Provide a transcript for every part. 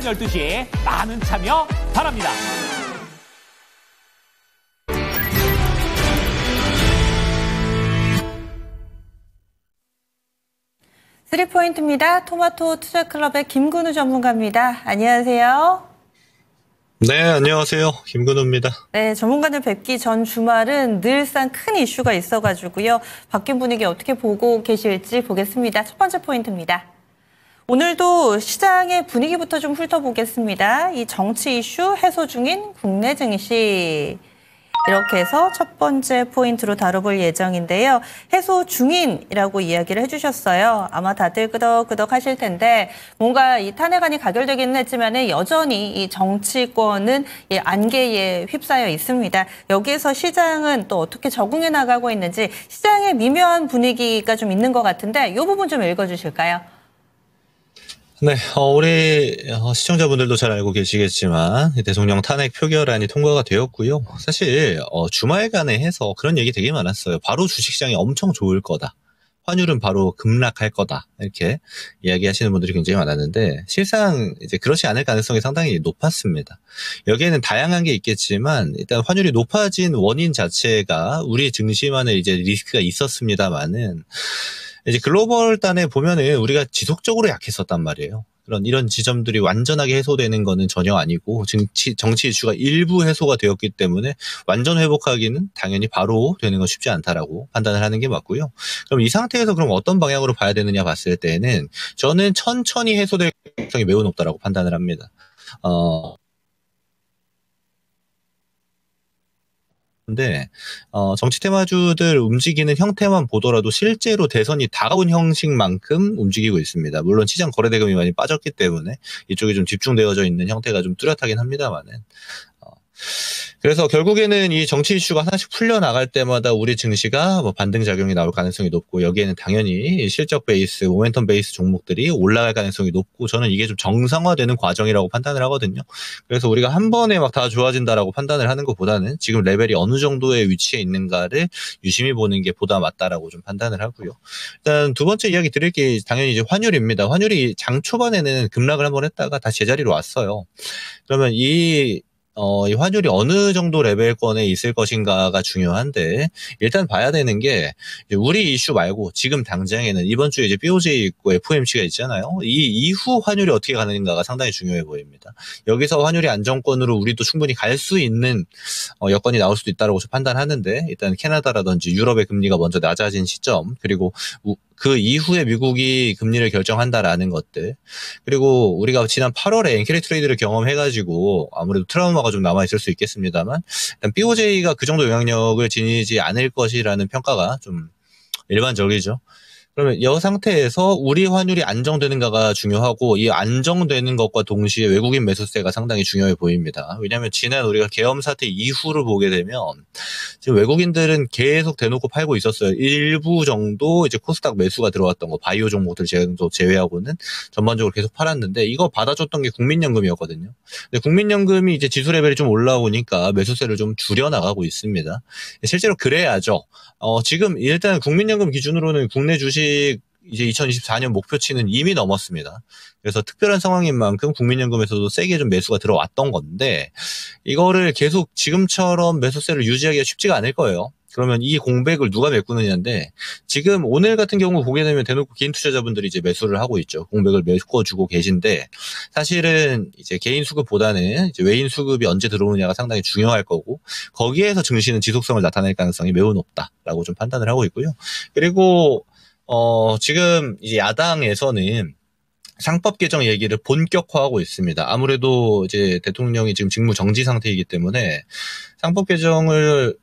오전 12시 많은 참여 바랍니다. 쓰리포인트입니다. 토마토 투자클럽의 김근우 전문가입니다. 안녕하세요. 네, 안녕하세요. 김근우입니다. 네, 전문가들 뵙기 전 주말은 늘상 큰 이슈가 있어가지고요. 바뀐 분위기 어떻게 보고 계실지 보겠습니다. 첫 번째 포인트입니다. 오늘도 시장의 분위기부터 좀 훑어보겠습니다. 이 정치 이슈 해소 중인 국내 증시. 이렇게 해서 첫 번째 포인트로 다뤄볼 예정인데요. 해소 중인이라고 이야기를 해주셨어요. 아마 다들 끄덕끄덕 하실 텐데 뭔가 이 탄핵안이 가결되기는 했지만 여전히 이 정치권은 안개에 휩싸여 있습니다. 여기에서 시장은 또 어떻게 적응해 나가고 있는지 시장의 미묘한 분위기가 좀 있는 것 같은데 이 부분 좀 읽어주실까요? 네, 우리 시청자분들도 잘 알고 계시겠지만 대통령 탄핵 표결안이 통과가 되었고요. 사실 주말간에 해서 그런 얘기 되게 많았어요. 바로 주식시장이 엄청 좋을 거다. 환율은 바로 급락할 거다. 이렇게 이야기하시는 분들이 굉장히 많았는데 실상 이제 그렇지 않을 가능성이 상당히 높았습니다. 여기에는 다양한 게 있겠지만 일단 환율이 높아진 원인 자체가 우리 증시만의 이제 리스크가 있었습니다만은 이제 글로벌 단에 보면은 우리가 지속적으로 약했었단 말이에요. 이런 지점들이 완전하게 해소되는 거는 전혀 아니고 정치 이슈가 일부 해소가 되었기 때문에 완전 회복하기는 당연히 바로 되는 건 쉽지 않다라고 판단을 하는 게 맞고요. 그럼 이 상태에서 그럼 어떤 방향으로 봐야 되느냐 봤을 때는 저는 천천히 해소될 가능성이 매우 높다라고 판단을 합니다. 근데 정치 테마주들 움직이는 형태만 보더라도 실제로 대선이 다가온 형식만큼 움직이고 있습니다. 물론 시장 거래 대금이 많이 빠졌기 때문에 이쪽이 좀 집중되어져 있는 형태가 좀 뚜렷하긴 합니다만은 그래서 결국에는 이 정치 이슈가 하나씩 풀려나갈 때마다 우리 증시가 뭐 반등작용이 나올 가능성이 높고 여기에는 당연히 실적 베이스, 모멘텀 베이스 종목들이 올라갈 가능성이 높고 저는 이게 좀 정상화되는 과정이라고 판단을 하거든요. 그래서 우리가 한 번에 막 다 좋아진다라고 판단을 하는 것보다는 지금 레벨이 어느 정도의 위치에 있는가를 유심히 보는 게 보다 맞다라고 좀 판단을 하고요. 일단 두 번째 이야기 드릴 게 당연히 이제 환율입니다. 환율이 장 초반에는 급락을 한번 했다가 다시 제자리로 왔어요. 그러면 이 환율이 어느 정도 레벨권에 있을 것인가가 중요한데 일단 봐야 되는 게 우리 이슈 말고 지금 당장에는 이번 주에 이제 BOJ 있고 FOMC가 있잖아요. 이 이후 환율이 어떻게 가는가가 상당히 중요해 보입니다. 여기서 환율이 안정권으로 우리도 충분히 갈 수 있는 여건이 나올 수도 있다고 판단하는데 일단 캐나다라든지 유럽의 금리가 먼저 낮아진 시점 그리고 그 이후에 미국이 금리를 결정한다라는 것들 그리고 우리가 지난 8월에 엔캐리 트레이드를 경험해가지고 아무래도 트라우마가 좀 남아있을 수 있겠습니다만 일단 BOJ가 그 정도 영향력을 지니지 않을 것이라는 평가가 좀 일반적이죠. 그러면 이 상태에서 우리 환율이 안정되는가가 중요하고 이 안정되는 것과 동시에 외국인 매수세가 상당히 중요해 보입니다. 왜냐하면 지난 우리가 계엄 사태 이후를 보게 되면 지금 외국인들은 계속 대놓고 팔고 있었어요. 일부 정도 이제 코스닥 매수가 들어왔던 거 바이오 종목들 제외하고는 전반적으로 계속 팔았는데 이거 받아줬던 게 국민연금이었거든요. 근데 국민연금이 이제 지수 레벨이 좀 올라오니까 매수세를 좀 줄여나가고 있습니다. 실제로 그래야죠. 지금 일단 국민연금 기준으로는 국내 주식 이제 2024년 목표치는 이미 넘었습니다. 그래서 특별한 상황인 만큼 국민연금에서도 세게 좀 매수가 들어왔던 건데 이거를 계속 지금처럼 매수세를 유지하기가 쉽지가 않을 거예요. 그러면 이 공백을 누가 메꾸느냐인데 지금 오늘 같은 경우 보게 되면 대놓고 개인 투자자분들이 이제 매수를 하고 있죠. 공백을 메꿔주고 계신데 사실은 이제 개인 수급보다는 이제 외인 수급이 언제 들어오느냐가 상당히 중요할 거고 거기에서 증시는 지속성을 나타낼 가능성이 매우 높다라고 좀 판단을 하고 있고요. 그리고 지금 이제 야당에서는 상법 개정 얘기를 본격화하고 있습니다. 아무래도 이제 대통령이 지금 직무 정지 상태이기 때문에 상법 개정을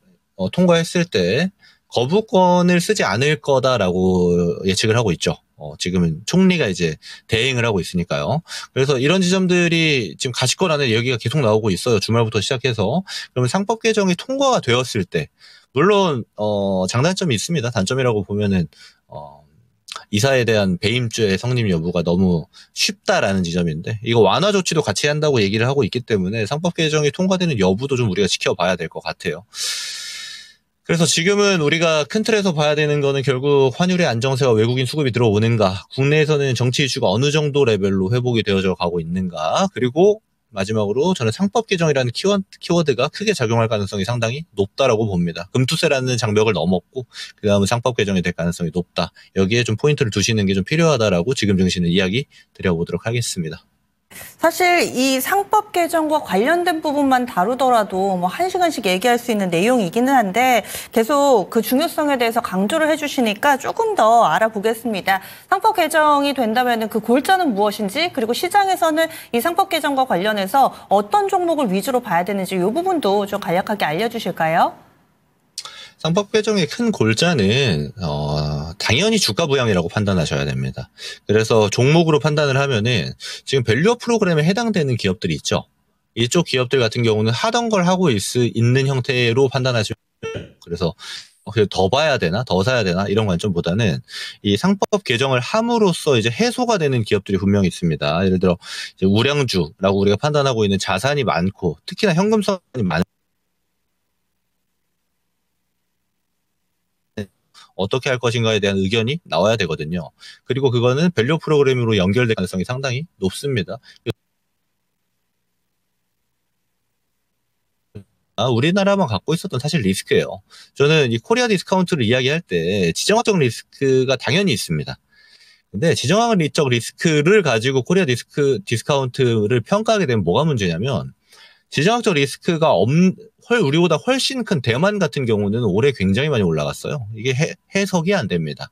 통과했을 때 거부권을 쓰지 않을 거다라고 예측을 하고 있죠. 지금은 총리가 이제 대행을 하고 있으니까요. 그래서 이런 지점들이 지금 가실 거라는 얘기가 계속 나오고 있어요. 주말부터 시작해서. 그러면 상법 개정이 통과가 되었을 때 물론 장단점이 있습니다. 단점이라고 보면은 이사에 대한 배임죄 성립 여부가 너무 쉽다라는 지점인데 이거 완화 조치도 같이 한다고 얘기를 하고 있기 때문에 상법 개정이 통과되는 여부도 좀 우리가 지켜봐야 될 것 같아요. 그래서 지금은 우리가 큰 틀에서 봐야 되는 거는 결국 환율의 안정세와 외국인 수급이 들어오는가, 국내에서는 정치 이슈가 어느 정도 레벨로 회복이 되어져 가고 있는가, 그리고 마지막으로 저는 상법 개정이라는 키워드가 크게 작용할 가능성이 상당히 높다라고 봅니다. 금투세라는 장벽을 넘었고 그 다음은 상법 개정이 될 가능성이 높다. 여기에 좀 포인트를 두시는 게 좀 필요하다라고 지금 증시는 이야기 드려보도록 하겠습니다. 사실 이 상법 개정과 관련된 부분만 다루더라도 뭐 1시간씩 얘기할 수 있는 내용이기는 한데 계속 그 중요성에 대해서 강조를 해주시니까 조금 더 알아보겠습니다. 상법 개정이 된다면 그 골자는 무엇인지, 그리고 시장에서는 이 상법 개정과 관련해서 어떤 종목을 위주로 봐야 되는지 이 부분도 좀 간략하게 알려주실까요? 상법 개정의 큰 골자는 당연히 주가 부양이라고 판단하셔야 됩니다. 그래서 종목으로 판단을 하면은 지금 밸류업 프로그램에 해당되는 기업들이 있죠. 이쪽 기업들 같은 경우는 하던 걸 하고 있는 형태로 판단하시면, 그래서 더 봐야 되나, 더 사야 되나 이런 관점보다는 이 상법 개정을 함으로써 이제 해소가 되는 기업들이 분명히 있습니다. 예를 들어 이제 우량주라고 우리가 판단하고 있는 자산이 많고 특히나 현금성이 많은, 어떻게 할 것인가에 대한 의견이 나와야 되거든요. 그리고 그거는 밸류 프로그램으로 연결될 가능성이 상당히 높습니다. 우리나라만 갖고 있었던 사실 리스크예요. 저는 이 코리아 디스카운트를 이야기할 때 지정학적 리스크가 당연히 있습니다. 근데 지정학적 리스크를 가지고 코리아 디스카운트를 평가하게 되면 뭐가 문제냐면, 지정학적 리스크가 우리보다 훨씬 큰 대만 같은 경우는 올해 굉장히 많이 올라갔어요. 이게 해석이 안 됩니다.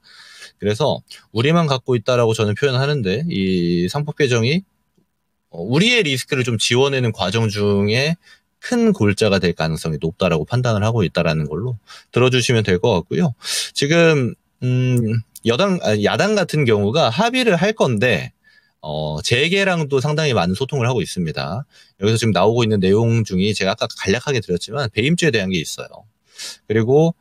그래서 우리만 갖고 있다라고 저는 표현하는데, 이 상법 개정이 우리의 리스크를 좀 지워내는 과정 중에 큰 골자가 될 가능성이 높다라고 판단을 하고 있다라는 걸로 들어주시면 될 것 같고요. 지금 야당 같은 경우가 합의를 할 건데 재계랑도 상당히 많은 소통을 하고 있습니다. 여기서 지금 나오고 있는 내용 중에 제가 아까 간략하게 드렸지만 배임죄에 대한 게 있어요. 그리고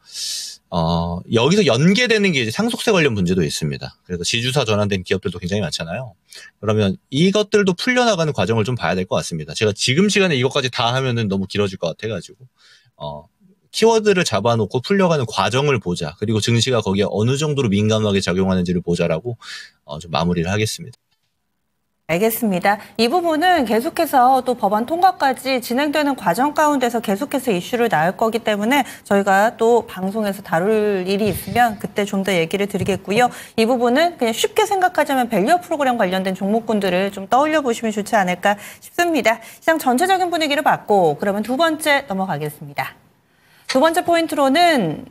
여기서 연계되는 게 이제 상속세 관련 문제도 있습니다. 그래서 지주사 전환된 기업들도 굉장히 많잖아요. 그러면 이것들도 풀려나가는 과정을 좀 봐야 될 것 같습니다. 제가 지금 시간에 이것까지 다 하면은 너무 길어질 것 같아가지고 키워드를 잡아놓고 풀려가는 과정을 보자. 그리고 증시가 거기에 어느 정도로 민감하게 작용하는지를 보자라고 좀 마무리를 하겠습니다. 알겠습니다. 이 부분은 계속해서 또 법안 통과까지 진행되는 과정 가운데서 계속해서 이슈를 나올 거기 때문에 저희가 또 방송에서 다룰 일이 있으면 그때 좀 더 얘기를 드리겠고요. 이 부분은 그냥 쉽게 생각하자면 밸류업 프로그램 관련된 종목군들을 좀 떠올려 보시면 좋지 않을까 싶습니다. 시장 전체적인 분위기를 봤고, 그러면 두 번째 넘어가겠습니다. 두 번째 포인트로는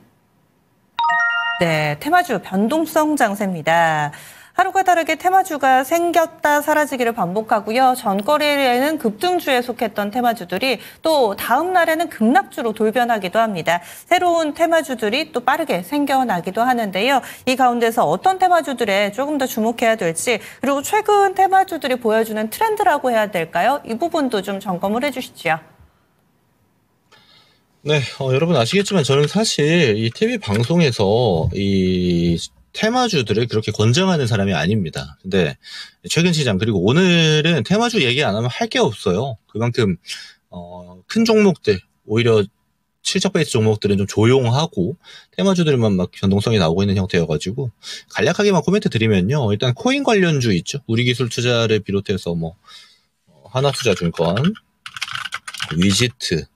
테마주 변동성 장세입니다. 하루가 다르게 테마주가 생겼다 사라지기를 반복하고요. 전거래에는 급등주에 속했던 테마주들이 또 다음 날에는 급락주로 돌변하기도 합니다. 새로운 테마주들이 또 빠르게 생겨나기도 하는데요. 이 가운데서 어떤 테마주들에 조금 더 주목해야 될지, 그리고 최근 테마주들이 보여주는 트렌드라고 해야 될까요? 이 부분도 좀 점검을 해주시죠. 네, 여러분 아시겠지만 저는 사실 이 TV 방송에서 이 테마주들을 그렇게 권장하는 사람이 아닙니다. 근데 최근 시장, 그리고 오늘은 테마주 얘기 안 하면 할 게 없어요. 그만큼 큰 종목들, 오히려 실적 베이스 종목들은 좀 조용하고 테마주들만 막 변동성이 나오고 있는 형태여가지고, 간략하게만 코멘트 드리면요. 일단 코인 관련주 있죠. 우리기술투자를 비롯해서 뭐 하나투자증권, 위지트,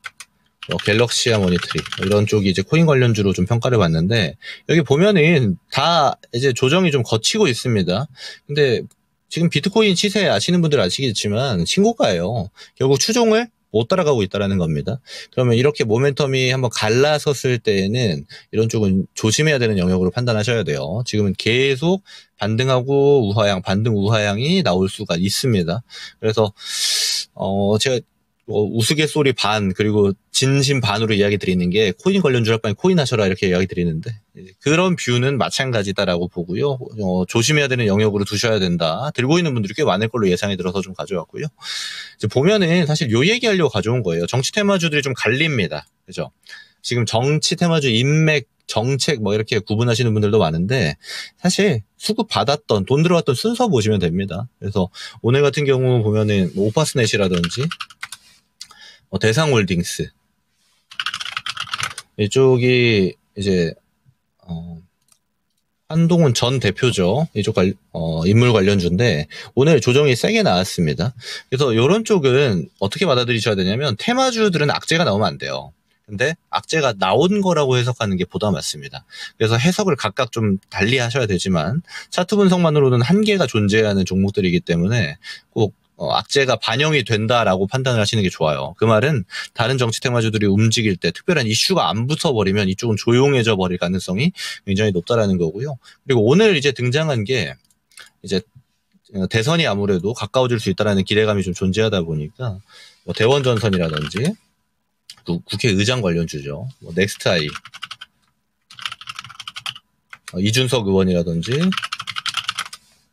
갤럭시아 모니터리 이런 쪽이 이제 코인 관련주로 좀 평가를 받는데, 여기 보면은 다 이제 조정이 좀 거치고 있습니다. 근데 지금 비트코인 시세 아시는 분들 아시겠지만 신고가예요. 결국 추종을 못 따라가고 있다라는 겁니다. 그러면 이렇게 모멘텀이 한번 갈라섰을 때에는 이런 쪽은 조심해야 되는 영역으로 판단하셔야 돼요. 지금은 계속 반등하고 우하향, 반등 우하향이 나올 수가 있습니다. 그래서 제가 우스갯소리 반, 그리고 진심 반으로 이야기 드리는 게, 코인 관련주 할 바에 코인 하셔라 이렇게 이야기 드리는데, 그런 뷰는 마찬가지다라고 보고요. 조심해야 되는 영역으로 두셔야 된다. 들고 있는 분들이 꽤 많을 걸로 예상이 들어서 좀 가져왔고요. 이제 보면은 사실 요 얘기하려고 가져온 거예요. 정치 테마주들이 좀 갈립니다. 그죠? 지금 정치 테마주 인맥, 정책 뭐 이렇게 구분하시는 분들도 많은데, 사실 수급 받았던, 돈 들어왔던 순서 보시면 됩니다. 그래서 오늘 같은 경우 보면은 오파스넷이라든지 대상홀딩스 이쪽이 이제 한동훈 전 대표죠. 이쪽 인물 관련주인데 오늘 조정이 세게 나왔습니다. 그래서 이런 쪽은 어떻게 받아들이셔야 되냐면 테마주들은 악재가 나오면 안 돼요. 근데 악재가 나온 거라고 해석하는 게 보다 맞습니다. 그래서 해석을 각각 좀 달리 하셔야 되지만 차트 분석만으로는 한계가 존재하는 종목들이기 때문에 꼭 악재가 반영이 된다라고 판단을 하시는 게 좋아요. 그 말은 다른 정치 테마주들이 움직일 때 특별한 이슈가 안 붙어버리면 이쪽은 조용해져 버릴 가능성이 굉장히 높다라는 거고요. 그리고 오늘 이제 등장한 게 이제 대선이 아무래도 가까워질 수 있다라는 기대감이 좀 존재하다 보니까 뭐 대원전선이라든지 국회의장 관련주죠. 뭐 넥스트아이, 이준석 의원이라든지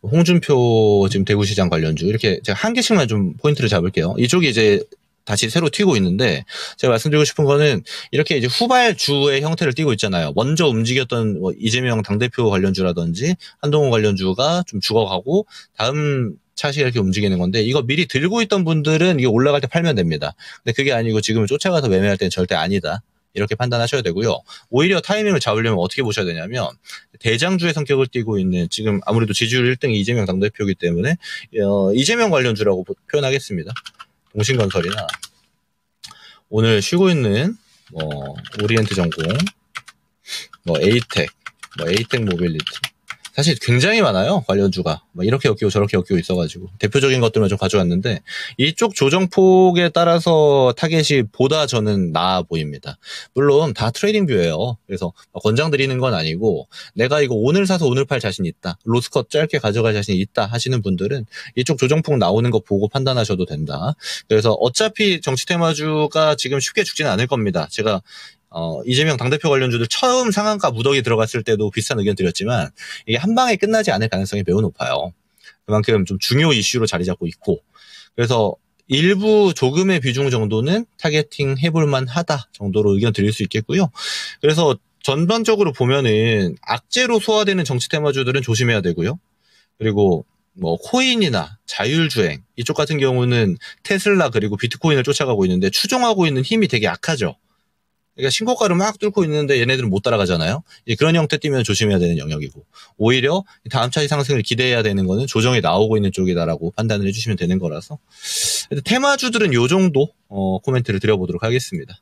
홍준표 지금 대구시장 관련주 이렇게 제가 한 개씩만 좀 포인트를 잡을게요. 이쪽이 이제 다시 새로 튀고 있는데 제가 말씀드리고 싶은 거는 이렇게 이제 후발주의 형태를 띠고 있잖아요. 먼저 움직였던 뭐 이재명 당대표 관련주라든지 한동훈 관련주가 좀 죽어가고 다음 차시 이렇게 움직이는 건데 이거 미리 들고 있던 분들은 이게 올라갈 때 팔면 됩니다. 근데 그게 아니고 지금은 쫓아가서 매매할 때는 절대 아니다. 이렇게 판단하셔야 되고요. 오히려 타이밍을 잡으려면 어떻게 보셔야 되냐면 대장주의 성격을 띠고 있는 지금 아무래도 지지율 1등 이재명 당대표이기 때문에 이재명 관련주라고 표현하겠습니다. 동신건설이나 오늘 쉬고 있는 뭐 오리엔트전공, 뭐 에이텍 모빌리티 사실 굉장히 많아요. 관련주가. 막 이렇게 엮이고 저렇게 엮이고 있어가지고. 대표적인 것들만 좀 가져왔는데 이쪽 조정폭에 따라서 타겟이 보다 저는 나아 보입니다. 물론 다 트레이딩 뷰예요. 그래서 권장드리는 건 아니고 내가 이거 오늘 사서 오늘 팔 자신 있다. 로스컷 짧게 가져갈 자신이 있다 하시는 분들은 이쪽 조정폭 나오는 거 보고 판단하셔도 된다. 그래서 어차피 정치 테마주가 지금 쉽게 죽지는 않을 겁니다. 제가 이재명 당대표 관련주들 처음 상한가 무더기 들어갔을 때도 비슷한 의견 드렸지만 이게 한 방에 끝나지 않을 가능성이 매우 높아요. 그만큼 좀 중요 이슈로 자리 잡고 있고 그래서 일부 조금의 비중 정도는 타겟팅 해볼만 하다 정도로 의견 드릴 수 있겠고요. 그래서 전반적으로 보면은 악재로 소화되는 정치 테마주들은 조심해야 되고요. 그리고 뭐 코인이나 자율주행 이쪽 같은 경우는 테슬라 그리고 비트코인을 쫓아가고 있는데 추종하고 있는 힘이 되게 약하죠. 그러니까 신고가를 막 뚫고 있는데 얘네들은 못 따라가잖아요. 이제 그런 형태 띄면 조심해야 되는 영역이고 오히려 다음 차시 상승을 기대해야 되는 거는 조정이 나오고 있는 쪽이다라고 판단을 해주시면 되는 거라서 테마주들은 요 정도 코멘트를 드려보도록 하겠습니다.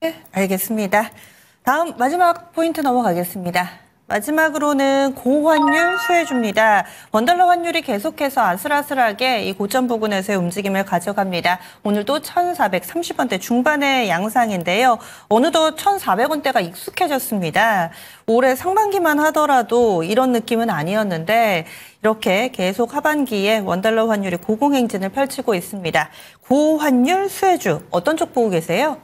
네, 알겠습니다. 다음 마지막 포인트 넘어가겠습니다. 마지막으로는 고환율 수혜주입니다. 원달러 환율이 계속해서 아슬아슬하게 이 고점 부근에서의 움직임을 가져갑니다. 오늘도 1,430원대 중반의 양상인데요. 어느덧 1,400원대가 익숙해졌습니다. 올해 상반기만 하더라도 이런 느낌은 아니었는데 이렇게 계속 하반기에 원달러 환율이 고공행진을 펼치고 있습니다. 고환율 수혜주 어떤 쪽 보고 계세요?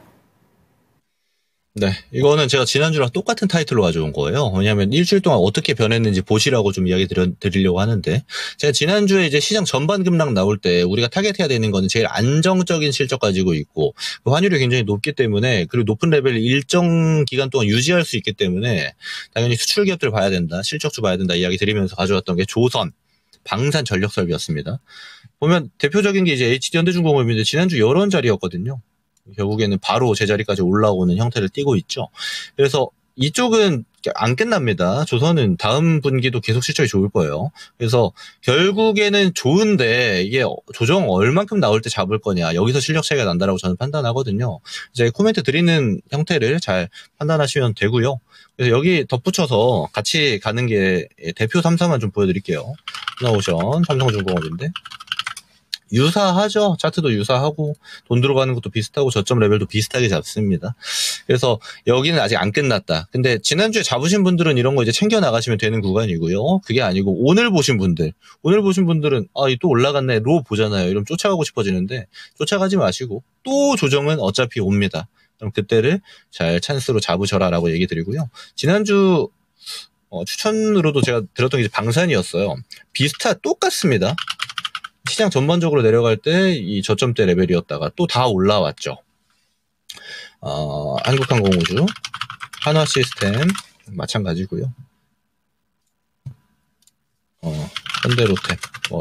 네, 이거는 제가 지난주랑 똑같은 타이틀로 가져온 거예요. 왜냐하면 일주일 동안 어떻게 변했는지 보시라고 좀 이야기 드리려고 하는데 제가 지난주에 이제 시장 전반 급락 나올 때 우리가 타겟해야 되는 거는 제일 안정적인 실적 가지고 있고 그 환율이 굉장히 높기 때문에 그리고 높은 레벨을 일정 기간 동안 유지할 수 있기 때문에 당연히 수출 기업들 봐야 된다, 실적주 봐야 된다 이야기 드리면서 가져왔던 게 조선, 방산 전력 설비였습니다. 보면 대표적인 게 이제 HD현대중공업인데 지난주 이런 자리였거든요. 결국에는 바로 제자리까지 올라오는 형태를 띠고 있죠. 그래서 이쪽은 안 끝납니다. 조선은 다음 분기도 계속 실적이 좋을 거예요. 그래서 결국에는 좋은데 이게 조정 얼만큼 나올 때 잡을 거냐 여기서 실력 차이가 난다라고 저는 판단하거든요. 이제 코멘트 드리는 형태를 잘 판단하시면 되고요. 그래서 여기 덧붙여서 같이 가는 게 대표 3사만 좀 보여드릴게요. 하나오션, 삼성중공업인데 유사하죠. 차트도 유사하고 돈 들어가는 것도 비슷하고 저점 레벨도 비슷하게 잡습니다. 그래서 여기는 아직 안 끝났다. 근데 지난주에 잡으신 분들은 이런 거 이제 챙겨 나가시면 되는 구간이고요. 그게 아니고 오늘 보신 분들은 또 올라갔네. 로 보잖아요. 이러면 쫓아가고 싶어지는데 쫓아가지 마시고 또 조정은 어차피 옵니다. 그럼 그때를 잘 찬스로 잡으셔라라고 얘기 드리고요. 지난주 추천으로도 제가 들었던 게 방산이었어요. 비슷한 똑같습니다. 시장 전반적으로 내려갈 때 이 저점대 레벨이었다가 또 다 올라왔죠. 한국항공우주, 한화시스템 마찬가지고요. 현대로템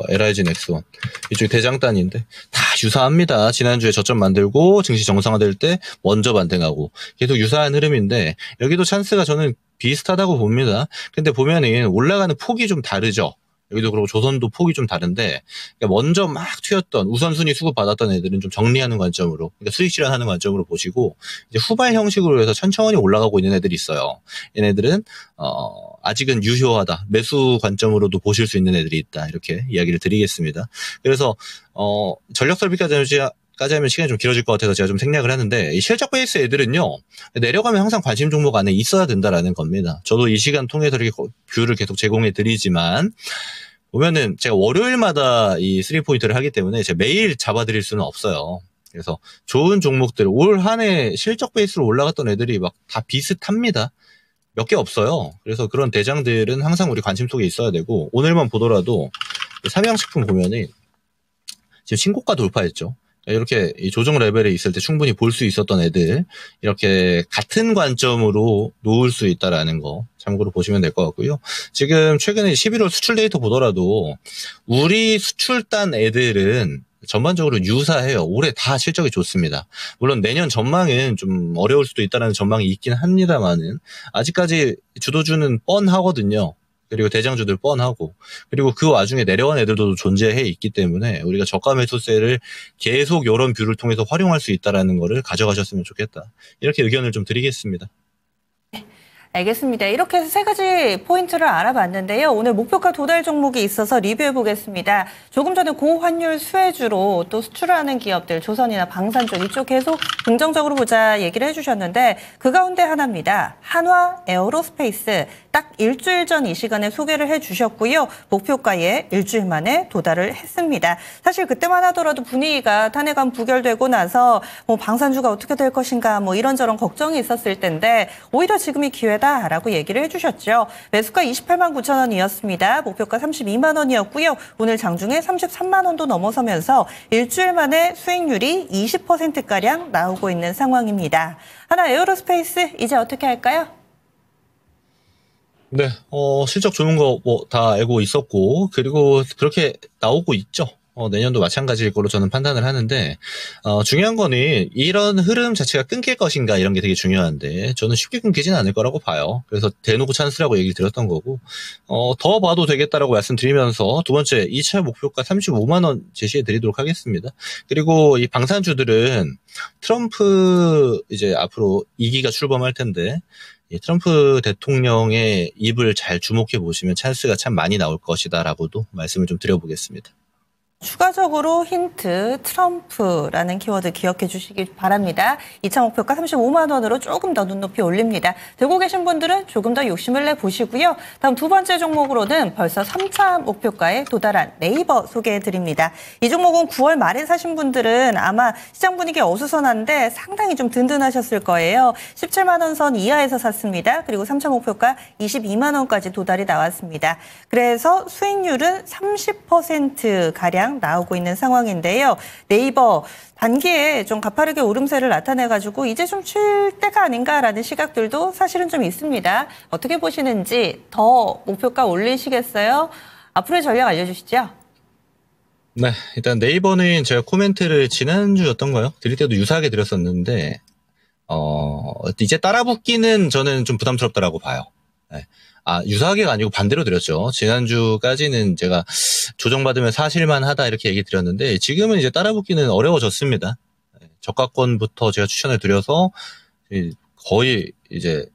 LIG 넥스원 이쪽이 대장단인데 다 유사합니다. 지난주에 저점 만들고 증시 정상화될 때 먼저 반등하고 계속 유사한 흐름인데 여기도 찬스가 저는 비슷하다고 봅니다. 근데 보면은 올라가는 폭이 좀 다르죠. 여기도 그렇고 조선도 폭이 좀 다른데 그러니까 먼저 막 튀었던 우선순위 수급받았던 애들은 좀 정리하는 관점으로 그러니까 수익 실현하는 관점으로 보시고 이제 후발 형식으로 해서 천천히 올라가고 있는 애들이 있어요. 얘네들은 아직은 유효하다. 매수 관점으로도 보실 수 있는 애들이 있다. 이렇게 이야기를 드리겠습니다. 그래서 전력 설비까지 하면 시간이 좀 길어질 것 같아서 제가 좀 생략을 하는데 이 실적 베이스 애들은요 내려가면 항상 관심 종목 안에 있어야 된다라는 겁니다. 저도 이 시간 통해서 이렇게 뷰를 계속 제공해 드리지만 보면은 제가 월요일마다 이 3포인트를 하기 때문에 제가 매일 잡아드릴 수는 없어요. 그래서 좋은 종목들 올 한 해 실적 베이스로 올라갔던 애들이 막 다 비슷합니다. 몇 개 없어요. 그래서 그런 대장들은 항상 우리 관심 속에 있어야 되고 오늘만 보더라도 삼양식품 보면은 지금 신고가 돌파했죠. 이렇게 조정 레벨에 있을 때 충분히 볼 수 있었던 애들 이렇게 같은 관점으로 놓을 수 있다라는 거 참고로 보시면 될 것 같고요. 지금 최근에 11월 수출 데이터 보더라도 우리 수출단 애들은 전반적으로 유사해요. 올해 다 실적이 좋습니다. 물론 내년 전망은 좀 어려울 수도 있다는 전망이 있긴 합니다만은 아직까지 주도주는 뻔하거든요. 그리고 대장주들 뻔하고 그리고 그 와중에 내려간 애들도 존재해 있기 때문에 우리가 저가 매수세를 계속 이런 뷰를 통해서 활용할 수 있다는 거를 가져가셨으면 좋겠다. 이렇게 의견을 좀 드리겠습니다. 알겠습니다. 이렇게 해서 세 가지 포인트를 알아봤는데요. 오늘 목표가 도달 종목이 있어서 리뷰해 보겠습니다. 조금 전에 고환율 수혜주로 또 수출하는 기업들, 조선이나 방산 쪽 이쪽 계속 긍정적으로 보자 얘기를 해주셨는데 그 가운데 하나입니다. 한화 에어로스페이스 딱 일주일 전 이 시간에 소개를 해주셨고요. 목표가에 일주일 만에 도달을 했습니다. 사실 그때만 하더라도 분위기가 탄핵안 부결되고 나서 뭐 방산주가 어떻게 될 것인가 뭐 이런저런 걱정이 있었을 텐데 오히려 지금이 기회다라고 얘기를 해주셨죠. 매수가 28만 9천 원이었습니다. 목표가 32만 원이었고요. 오늘 장중에 33만 원도 넘어서면서 일주일 만에 수익률이 20%가량 나오고 있는 상황입니다. 하나 에어로스페이스 이제 어떻게 할까요? 네, 실적 좋은 거 뭐 다 알고 있었고, 그리고 그렇게 나오고 있죠. 내년도 마찬가지일 거로 저는 판단을 하는데, 중요한 거는 이런 흐름 자체가 끊길 것인가 이런 게 되게 중요한데, 저는 쉽게 끊기진 않을 거라고 봐요. 그래서 대놓고 찬스라고 얘기를 드렸던 거고, 더 봐도 되겠다라고 말씀드리면서 두 번째, 2차 목표가 35만 원 제시해 드리도록 하겠습니다. 그리고 이 방산주들은 트럼프 이제 앞으로 2기가 출범할 텐데, 이 트럼프 대통령의 입을 잘 주목해 보시면 찬스가 참 많이 나올 것이다라고도 말씀을 좀 드려보겠습니다. 추가적으로 힌트 트럼프라는 키워드 기억해 주시기 바랍니다. 2차 목표가 35만 원으로 조금 더 눈높이 올립니다. 들고 계신 분들은 조금 더 욕심을 내보시고요. 다음 두 번째 종목으로는 벌써 3차 목표가에 도달한 네이버 소개해 드립니다. 이 종목은 9월 말에 사신 분들은 아마 시장 분위기 어수선한데 상당히 좀 든든하셨을 거예요. 17만 원 선 이하에서 샀습니다. 그리고 3차 목표가 22만 원까지 도달이 나왔습니다. 그래서 수익률은 30%가량 나오고 있는 상황인데요. 네이버 단기에 좀 가파르게 오름세를 나타내가지고 이제 좀 칠 때가 아닌가라는 시각들도 사실은 좀 있습니다. 어떻게 보시는지 더 목표가 올리시겠어요? 앞으로의 전략 알려주시죠. 네, 일단 네이버는 제가 코멘트를 지난주였던가요? 드릴 때도 유사하게 드렸었는데, 이제 따라붙기는 저는 좀 부담스럽다라고 봐요. 네. 유사하게가 아니고 반대로 드렸죠. 지난주까지는 제가 조정받으면 사실만 하다 이렇게 얘기 드렸는데 지금은 이제 따라붙기는 어려워졌습니다. 저가권부터 제가 추천을 드려서 거의 이제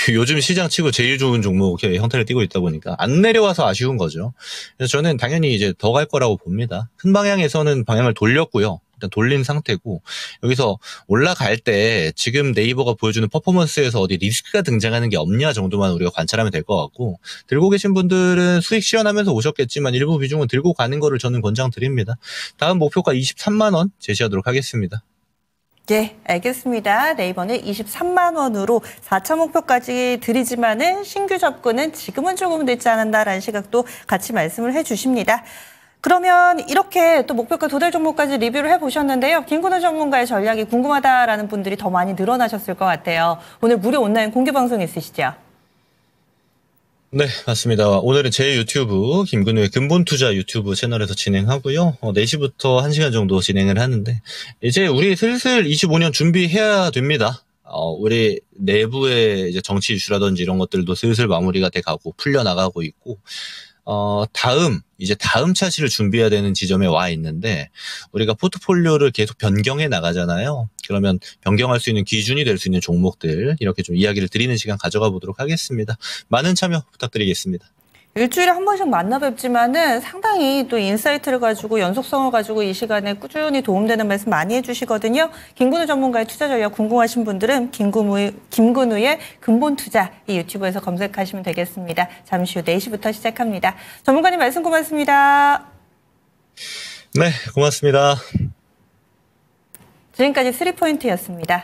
요즘 시장 치고 제일 좋은 종목의 형태를 띠고 있다 보니까 안 내려와서 아쉬운 거죠. 그래서 저는 당연히 이제 더 갈 거라고 봅니다. 큰 방향에서는 방향을 돌렸고요. 일단 돌린 상태고 여기서 올라갈 때 지금 네이버가 보여주는 퍼포먼스에서 어디 리스크가 등장하는 게 없냐 정도만 우리가 관찰하면 될 것 같고 들고 계신 분들은 수익 실현하면서 오셨겠지만 일부 비중은 들고 가는 거를 저는 권장드립니다. 다음 목표가 23만 원 제시하도록 하겠습니다. 네, 알겠습니다. 네이버는 23만 원으로 4차 목표까지 드리지만은 신규 접근은 지금은 조금 늦지 않는다라는 시각도 같이 말씀을 해주십니다. 그러면 이렇게 또 목표가 도달 종목까지 리뷰를 해보셨는데요. 김근우 전문가의 전략이 궁금하다라는 분들이 더 많이 늘어나셨을 것 같아요. 오늘 무료 온라인 공개 방송 있으시죠? 네, 맞습니다. 오늘은 제 유튜브, 김근우의 근본투자 유튜브 채널에서 진행하고요. 4시부터 1시간 정도 진행을 하는데, 이제 우리 슬슬 25년 준비해야 됩니다. 우리 내부의 이제 정치 이슈라든지 이런 것들도 슬슬 마무리가 돼 가고, 풀려나가고 있고, 이제 다음 차시를 준비해야 되는 지점에 와 있는데, 우리가 포트폴리오를 계속 변경해 나가잖아요. 그러면 변경할 수 있는 기준이 될 수 있는 종목들, 이렇게 좀 이야기를 드리는 시간 가져가 보도록 하겠습니다. 많은 참여 부탁드리겠습니다. 일주일에 한 번씩 만나 뵙지만은 상당히 또 인사이트를 가지고 연속성을 가지고 이 시간에 꾸준히 도움되는 말씀 많이 해주시거든요. 김근우 전문가의 투자 전략 궁금하신 분들은 김근우의 근본 투자 이 유튜브에서 검색하시면 되겠습니다. 잠시 후 4시부터 시작합니다. 전문가님 말씀 고맙습니다. 네, 고맙습니다. 지금까지 3포인트였습니다.